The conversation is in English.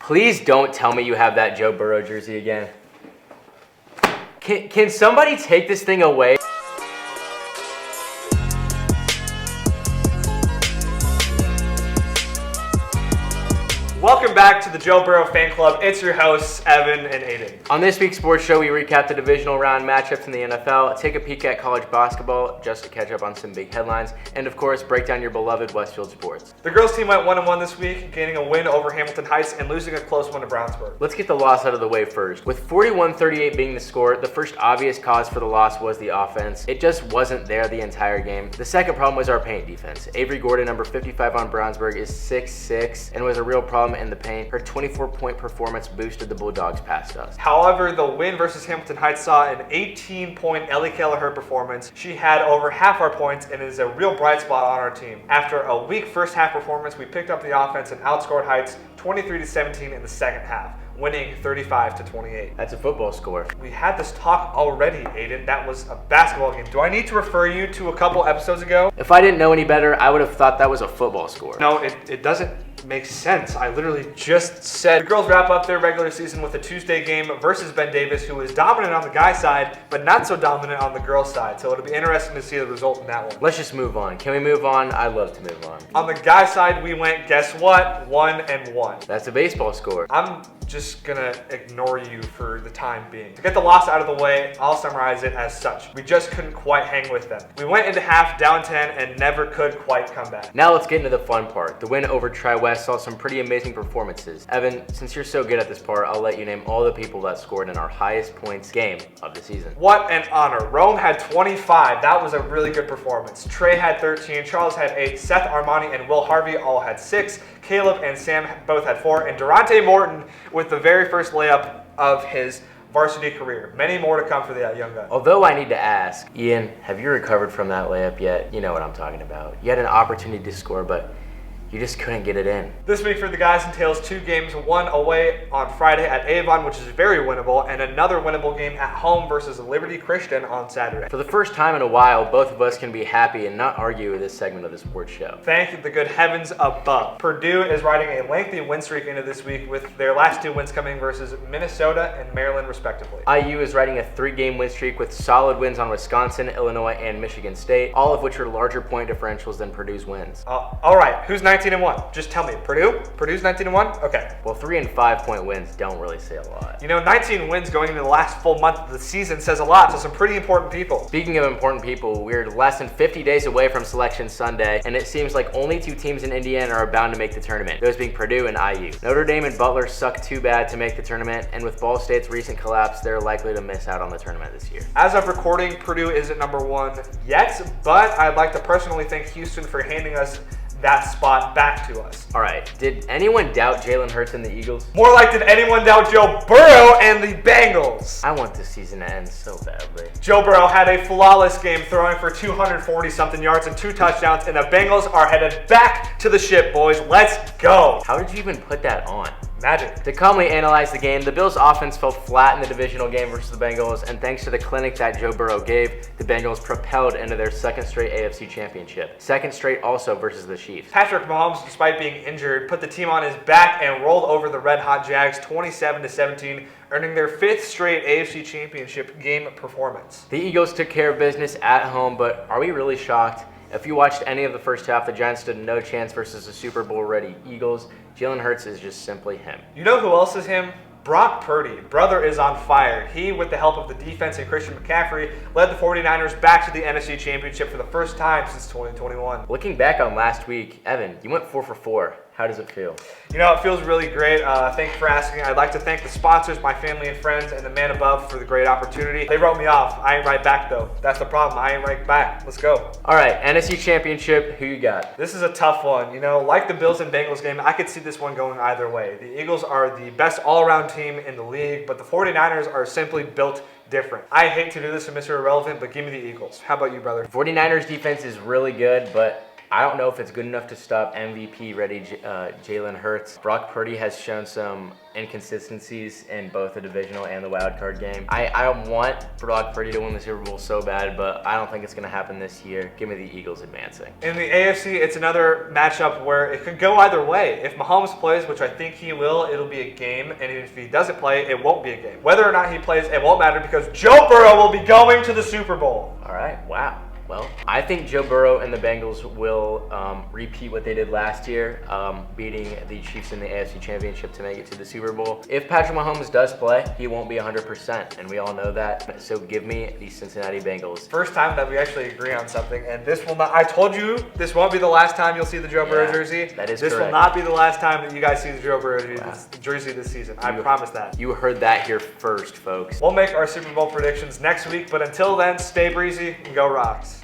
Please don't tell me you have that Joe Burrow jersey again. Can somebody take this thing away? Welcome back to the Joe Burrow Fan Club. It's your hosts, Evan and Aiden. On this week's sports show, we recap the divisional round matchups in the NFL, take a peek at college basketball just to catch up on some big headlines, and of course, break down your beloved Westfield sports. The girls team went 1-1 this week, gaining a win over Hamilton Heights and losing a close one to Brownsburg. Let's get the loss out of the way first. With 41-38 being the score, the first obvious cause for the loss was the offense. It just wasn't there the entire game. The second problem was our paint defense. Avery Gordon, number 55 on Brownsburg, is 6'6", and was a real problem in the paint. Her 24-point performance boosted the Bulldogs past us. However, the win versus Hamilton Heights saw an 18-point Ellie Kelleher performance. She had over half our points and is a real bright spot on our team. After a weak first half performance, we picked up the offense and outscored Heights 23-17 in the second half, winning 35-28. That's a football score. We had this talk already, Aiden. That was a basketball game. Do I need to refer you to a couple episodes ago? If I didn't know any better, I would have thought that was a football score. No, it doesn't make sense. I literally just said the girls wrap up their regular season with a Tuesday game versus Ben Davis, who is dominant on the guy side, but not so dominant on the girl side. So it'll be interesting to see the result in that one. Let's just move on. Can we move on? I'd love to move on. On the guy side, we went, guess what? 1-1. That's a baseball score. I'm just gonna ignore you for the time being. To get the loss out of the way, I'll summarize it as such. We just couldn't quite hang with them. We went into half down 10 and never could quite come back. Now let's get into the fun part. The win over Tri-West saw some pretty amazing performances. Evan, since you're so good at this part, I'll let you name all the people that scored in our highest points game of the season. What an honor. Rome had 25. That was a really good performance. Trey had 13, Charles had 8, Seth Armani and Will Harvey all had 6, Caleb and Sam both had 4, and Durante Morton with the very first layup of his varsity career. Many more to come for that young guy. Although I need to ask, Ian, have you recovered from that layup yet? You know what I'm talking about. You had an opportunity to score, but you just couldn't get it in. This week for the guys entails 2 games, one away on Friday at Avon, which is very winnable, and another winnable game at home versus Liberty Christian on Saturday. For the first time in a while, both of us can be happy and not argue with this segment of the sports show. Thank the good heavens above. Purdue is riding a lengthy win streak into this week with their last 2 wins coming versus Minnesota and Maryland respectively. IU is riding a 3-game win streak with solid wins on Wisconsin, Illinois, and Michigan State, all of which are larger point differentials than Purdue's wins. All right, who's 19-1? Just tell me. Purdue's 19-1? Okay. Well, 3 and 5 point wins don't really say a lot. You know, 19 wins going into the last full month of the season says a lot to some pretty important people. Speaking of important people, we're less than 50 days away from Selection Sunday, and it seems like only 2 teams in Indiana are bound to make the tournament, those being Purdue and IU. Notre Dame and Butler suck too bad to make the tournament, and with Ball State's recent collapse, they're likely to miss out on the tournament this year. As of recording, Purdue isn't number 1 yet, but I'd like to personally thank Houston for handing us that spot back to us. All right, did anyone doubt Jalen Hurts and the Eagles? More like did anyone doubt Joe Burrow and the Bengals? I want this season to end so badly. Joe Burrow had a flawless game, throwing for 240-something yards and 2 touchdowns, and the Bengals are headed back to the ship, boys. Let's go. How did you even put that on? Magic. To calmly analyze the game, the Bills' offense fell flat in the divisional game versus the Bengals, and thanks to the clinic that Joe Burrow gave, the Bengals propelled into their 2nd straight AFC championship. 2nd straight also versus the Chiefs. Patrick Mahomes, despite being injured, put the team on his back and rolled over the Red Hot Jags 27-17, earning their 5th straight AFC championship game performance. The Eagles took care of business at home, but are we really shocked? If you watched any of the first half, the Giants stood no chance versus the Super Bowl-ready Eagles. Jalen Hurts is just simply him. You know who else is him? Brock Purdy. Brother is on fire. He, with the help of the defense and Christian McCaffrey, led the 49ers back to the NFC Championship for the first time since 2021. Looking back on last week, Evan, you went 4 for 4. How does it feel? You know, it feels really great. Thank you for asking. I'd like to thank the sponsors, my family and friends, and the man above for the great opportunity. They wrote me off. I ain't right back, though. That's the problem. I ain't right back. Let's go. All right, NFC Championship, who you got? This is a tough one. You know, like the Bills and Bengals game, I could see this one going either way. The Eagles are the best all-around team in the league, but the 49ers are simply built different. I hate to do this to Mr. Irrelevant, but give me the Eagles. How about you, brother? 49ers defense is really good, but I don't know if it's good enough to stop MVP ready Jalen Hurts. Brock Purdy has shown some inconsistencies in both the divisional and the wild card game. I want Brock Purdy to win the Super Bowl so bad, but I don't think it's going to happen this year. Give me the Eagles advancing. In the AFC, it's another matchup where it could go either way. If Mahomes plays, which I think he will, it'll be a game, and if he doesn't play, it won't be a game. Whether or not he plays, it won't matter because Joe Burrow will be going to the Super Bowl. All right, wow. Well, I think Joe Burrow and the Bengals will repeat what they did last year, beating the Chiefs in the AFC Championship to make it to the Super Bowl. If Patrick Mahomes does play, he won't be 100%, and we all know that. So give me the Cincinnati Bengals. First time that we actually agree on something, and this will not. I told you this won't be the last time you'll see the Joe Burrow jersey. That is This correct. will not be the last time that you guys see the Joe Burrow jersey this season. I promise that. You heard that here first, folks. We'll make our Super Bowl predictions next week, but until then, stay breezy and go Rocks.